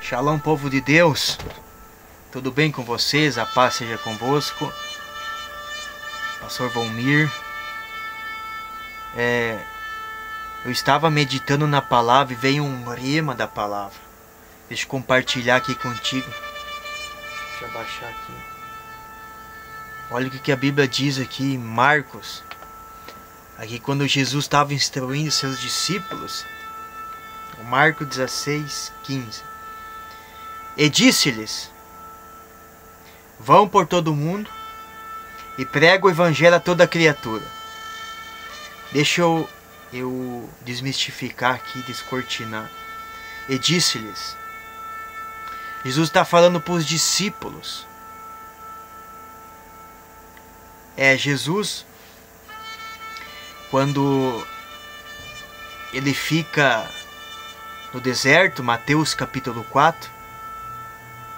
Shalom, povo de Deus, tudo bem com vocês? A paz seja convosco. Pastor Volmir. Eu estava meditando na palavra e veio um rema da palavra. Deixa eu compartilhar aqui contigo. Deixa eu abaixar aqui. Olha o que a Bíblia diz aqui em Marcos. Aqui quando Jesus estava instruindo seus discípulos. Marcos 16, 15. E disse-lhes: vão por todo o mundo e prega o evangelho a toda criatura. Deixa eu desmistificar aqui, descortinar. E disse-lhes. Jesus está falando para os discípulos. Jesus, quando ele fica no deserto, Mateus capítulo 4,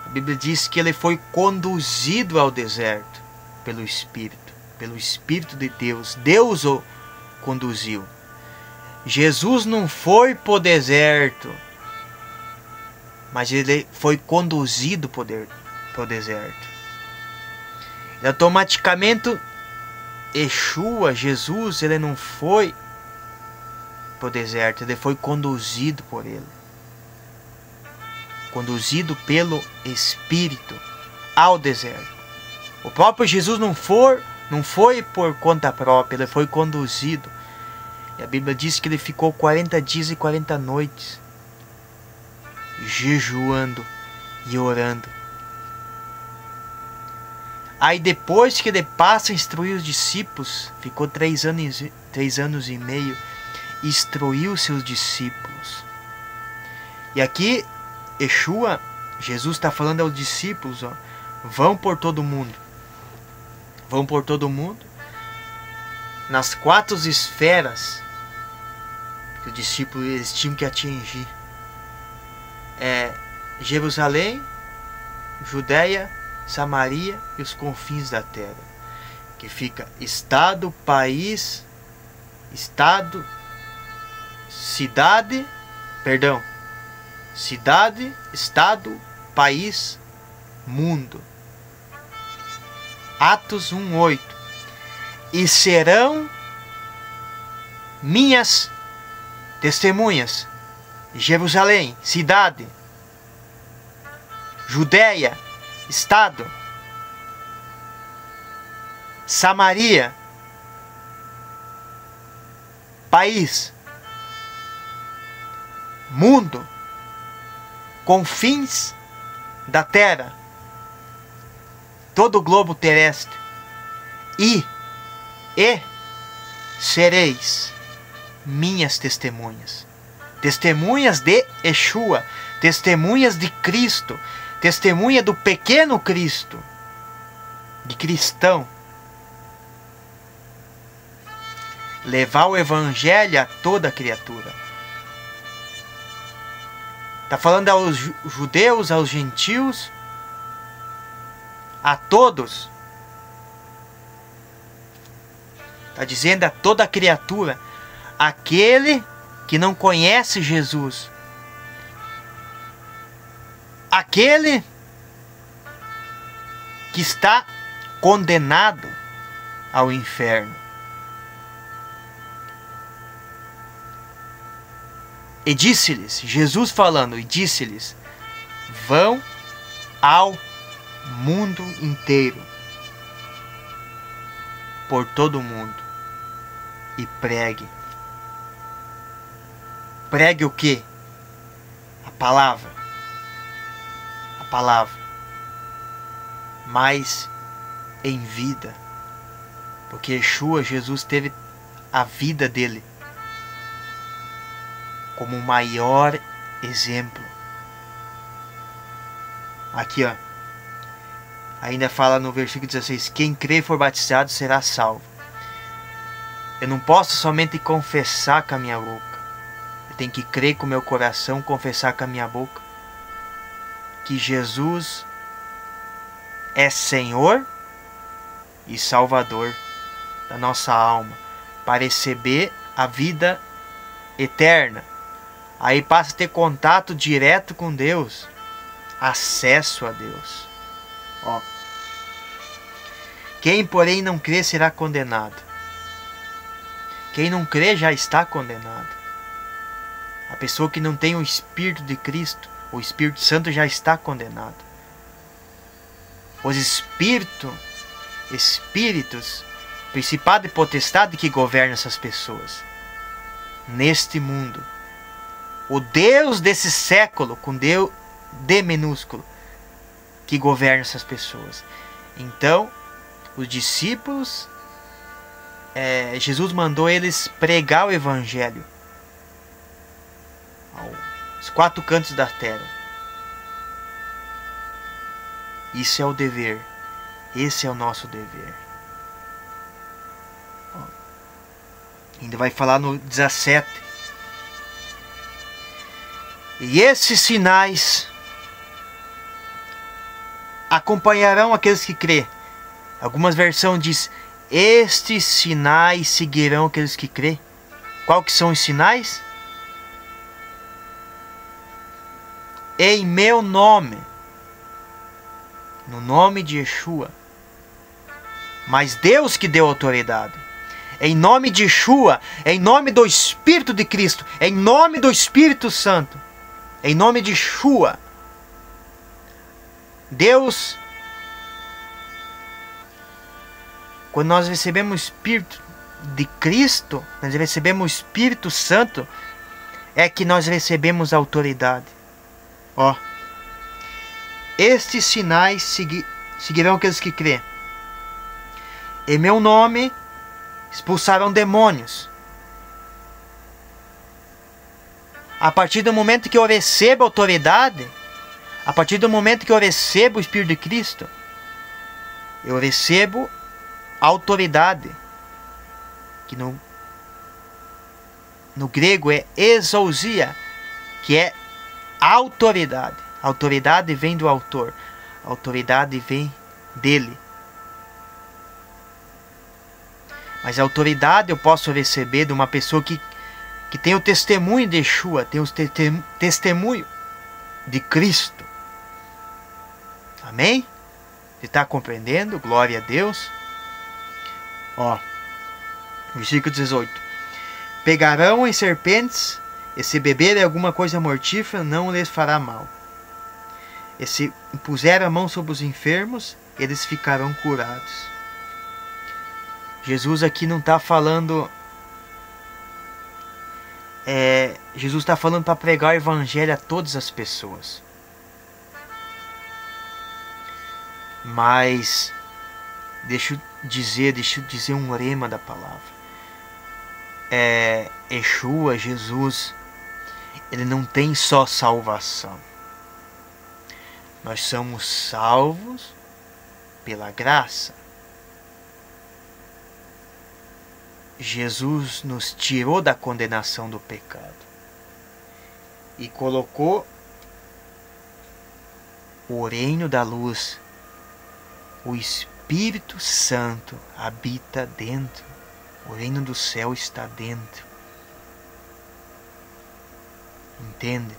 a Bíblia diz que ele foi conduzido ao deserto pelo Espírito de Deus. Deus o conduziu. Jesus não foi para o deserto, mas ele foi conduzido para o deserto. E automaticamente, Yeshua, Jesus, ele não foi para o deserto, ele foi conduzido por ele. Conduzido pelo Espírito ao deserto. O próprio Jesus não foi por conta própria, ele foi conduzido. E a Bíblia diz que ele ficou 40 dias e 40 noites jejuando e orando. Aí depois que ele passa a instruir os discípulos, ficou 3 anos e meio, instruiu seus discípulos. E aqui Yeshua, Jesus está falando aos discípulos, vão por todo mundo. Vão por todo mundo. Nas 4 esferas que os discípulos eles tinham que atingir. Jerusalém, Judeia, Samaria e os confins da terra. Que fica estado, país, cidade, estado, país, mundo. Atos 1:8. E serão minhas testemunhas. Jerusalém, cidade, Judeia, estado, Samaria, país, mundo, confins da terra, todo o globo terrestre, e sereis minhas testemunhas. Testemunhas de Yeshua, testemunhas de Cristo, testemunha do pequeno Cristo, de cristão. Levar o evangelho a toda criatura. Está falando aos judeus, aos gentios, a todos. Está dizendo a toda criatura. Aquele que não conhece Jesus. Aquele que está condenado ao inferno. E disse-lhes, Jesus falando, e disse-lhes, vão ao mundo inteiro, por todo o mundo, e pregue. Pregue o quê? A palavra. A palavra. Mas em vida. Porque Yeshua, Jesus, teve a vida dele como o maior exemplo. Aqui, ainda fala no versículo 16: quem crê e for batizado será salvo. Eu não posso somente confessar com a minha boca. Eu tenho que crer com o meu coração, confessar com a minha boca que Jesus é Senhor e Salvador da nossa alma, para receber a vida eterna. Aí passa a ter contato direto com Deus. acesso a Deus. Ó. Quem, porém, não crê será condenado. Quem não crê já está condenado. A pessoa que não tem o Espírito de Cristo, o Espírito Santo, já está condenado. Os espíritos, principado e potestade que governam essas pessoas neste mundo. O Deus desse século, com Deus D minúsculo, que governa essas pessoas. Então, os discípulos, Jesus mandou eles pregar o Evangelho aos 4 cantos da terra. Isso é o dever. Esse é o nosso dever. Ainda vai falar no 17. E esses sinais acompanharão aqueles que crê. Algumas versões diz: estes sinais seguirão aqueles que crê. Qual que são os sinais? Em meu nome, no nome de Yeshua. Mas Deus que deu autoridade. Em nome de Yeshua, em nome do Espírito de Cristo, em nome do Espírito Santo, em nome de Yeshua. Deus, quando nós recebemos o Espírito de Cristo, nós recebemos o Espírito Santo, é que nós recebemos a autoridade. Ó, estes sinais seguirão aqueles que crê. Em meu nome expulsarão demônios. A partir do momento que eu recebo autoridade, a partir do momento que eu recebo o Espírito de Cristo, eu recebo autoridade, que no grego é exousia, que é autoridade. A autoridade vem do autor, a autoridade vem dele. Mas a autoridade eu posso receber de uma pessoa que tem o testemunho de Yeshua, tem o testemunho de Cristo. Amém? Você está compreendendo? Glória a Deus. Ó, versículo 18. Pegarão em serpentes, e se beberem alguma coisa mortífera, não lhes fará mal. E se impuserem a mão sobre os enfermos, eles ficarão curados. Jesus aqui não está falando... Jesus está falando para pregar o Evangelho a todas as pessoas. Mas deixa eu dizer um lema da palavra. Yeshua, Jesus, ele não tem só salvação. Nós somos salvos pela graça. Jesus nos tirou da condenação do pecado e colocou o reino da luz. O Espírito Santo habita dentro. O reino do céu está dentro. Entende?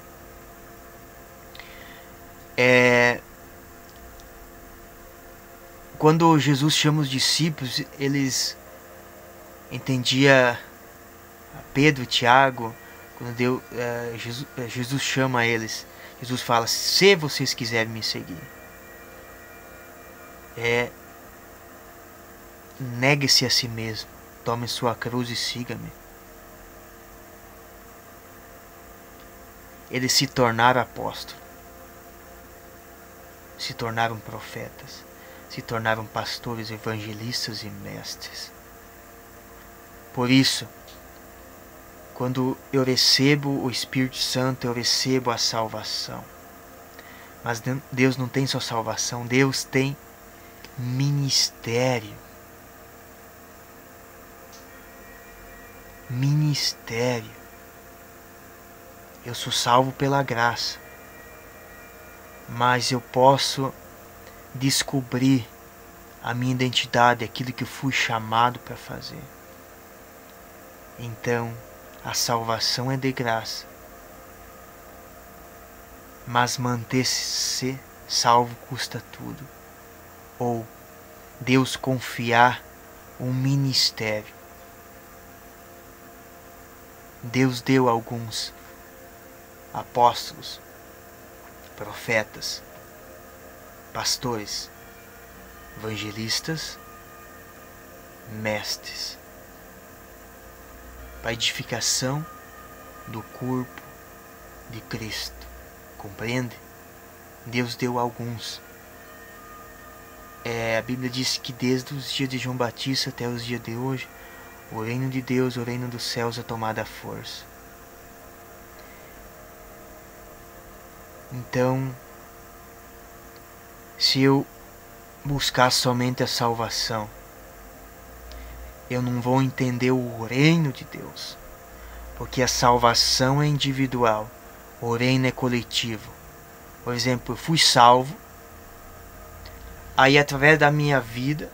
Quando Jesus chama os discípulos, eles entendiam Pedro e Tiago. Quando Jesus chama eles, Jesus fala: se vocês quiserem me seguir, negue-se a si mesmo, tome sua cruz e siga-me. Eles se tornaram apóstolos, se tornaram profetas, se tornaram pastores, evangelistas e mestres. Por isso, quando eu recebo o Espírito Santo, eu recebo a salvação. Mas Deus não tem só salvação, Deus tem ministério. Ministério. Eu sou salvo pela graça, mas eu posso descobrir a minha identidade, aquilo que eu fui chamado para fazer. Então, a salvação é de graça, mas manter-se salvo custa tudo. Ou Deus confiar um ministério. Deus deu alguns apóstolos, profetas, pastores, evangelistas, mestres, para edificação do corpo de Cristo. Compreende? Deus deu alguns. A Bíblia diz que desde os dias de João Batista até os dias de hoje, o reino de Deus, o reino dos céus é tomado à força. Então, se eu buscar somente a salvação, eu não vou entender o reino de Deus. Porque a salvação é individual, o reino é coletivo. Por exemplo, eu fui salvo, aí através da minha vida,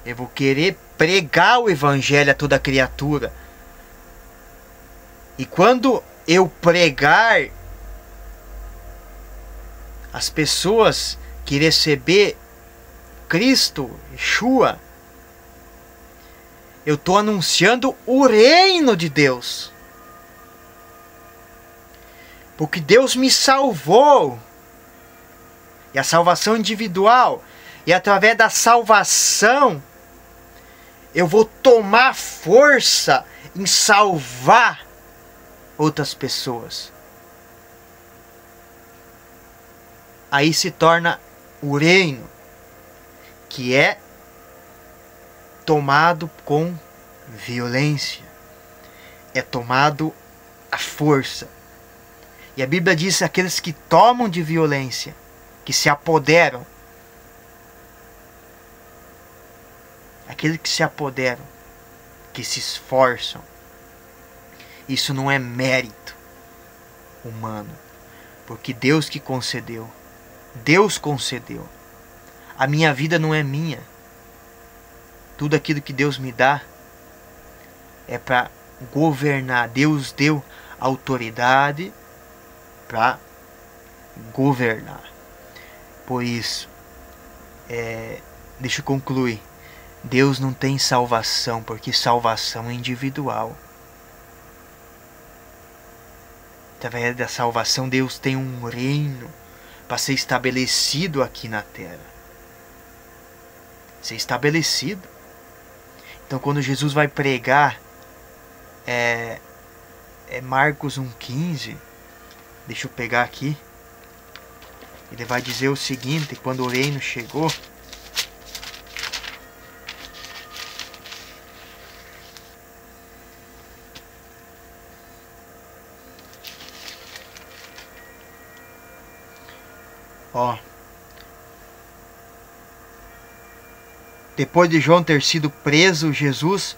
eu vou querer pregar o evangelho a toda criatura. E quando eu pregar, as pessoas que receber Cristo, Yeshua, eu estou anunciando o reino de Deus. Porque Deus me salvou. E a salvação individual. E através da salvação, eu vou tomar força em salvar outras pessoas. Aí se torna o reino, que é tomado com violência, é tomado à força. E a Bíblia diz: aqueles que tomam de violência, que se apoderam, aqueles que se apoderam, que se esforçam, isso não é mérito humano, porque Deus que concedeu. Deus concedeu. A minha vida não é minha. Tudo aquilo que Deus me dá é para governar. Deus deu autoridade para governar. Por isso, deixa eu concluir. Deus não tem salvação, porque salvação é individual. Através da salvação, Deus tem um reino para ser estabelecido aqui na terra. Ser estabelecido. Então, quando Jesus vai pregar, Marcos 1,15. Deixa eu pegar aqui. Ele vai dizer o seguinte: quando o reino chegou, depois de João ter sido preso, Jesus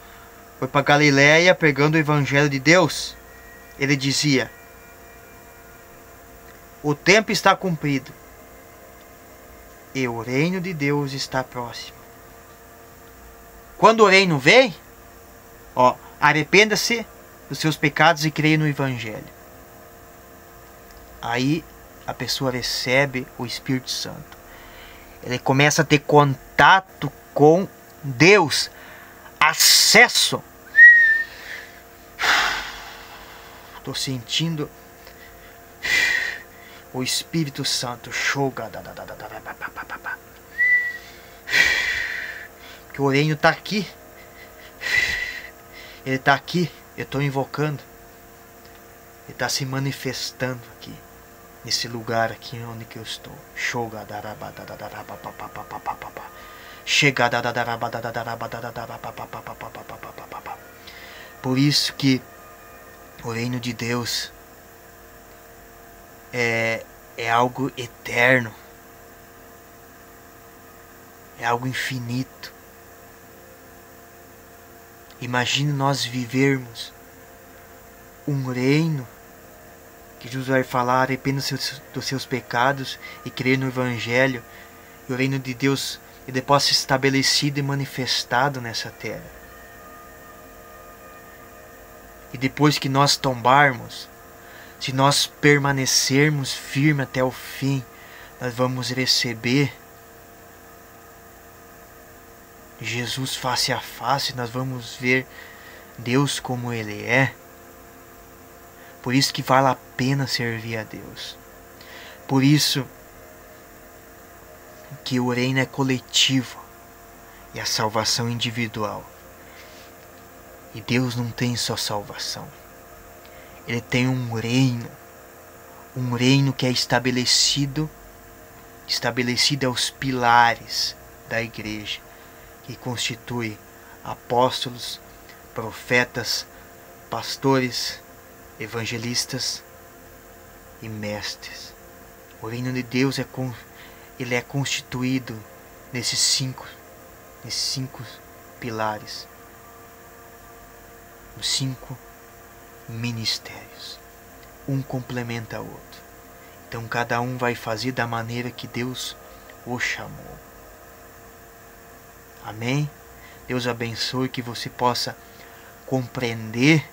foi para Galiléia pregando o evangelho de Deus. Ele dizia: o tempo está cumprido e o reino de Deus está próximo. Quando o reino vem, arrependa-se dos seus pecados e creia no evangelho. Aí a pessoa recebe o Espírito Santo. Ele começa a ter contato com Deus, acesso. Estou sentindo o Espírito Santo. Que o reino está aqui. Ele está aqui. Eu estou invocando. Ele está se manifestando aqui. Nesse lugar aqui onde que eu estou. Por isso que o reino de Deus é algo eterno. É algo infinito. Imagine nós vivermos um reino que Jesus vai falar: arrependa-se dos seus pecados e crer no evangelho, e o reino de Deus ele possa ser estabelecido e manifestado nessa terra. E depois que nós tombarmos, se nós permanecermos firmes até o fim, nós vamos receber Jesus face a face, nós vamos ver Deus como Ele é. Por isso que vale a pena servir a Deus. Por isso que o reino é coletivo e a salvação individual. E Deus não tem só salvação. Ele tem um reino que é estabelecido aos pilares da igreja, que constitui apóstolos, profetas, pastores, evangelistas e mestres. O reino de Deus ele é constituído nesses cinco pilares, os 5 ministérios. Um complementa o outro. Então cada um vai fazer da maneira que Deus o chamou. Amém? Deus abençoe, que você possa compreender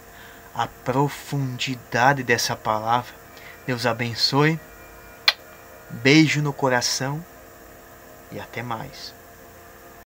a profundidade dessa palavra. Deus abençoe. Beijo no coração e até mais.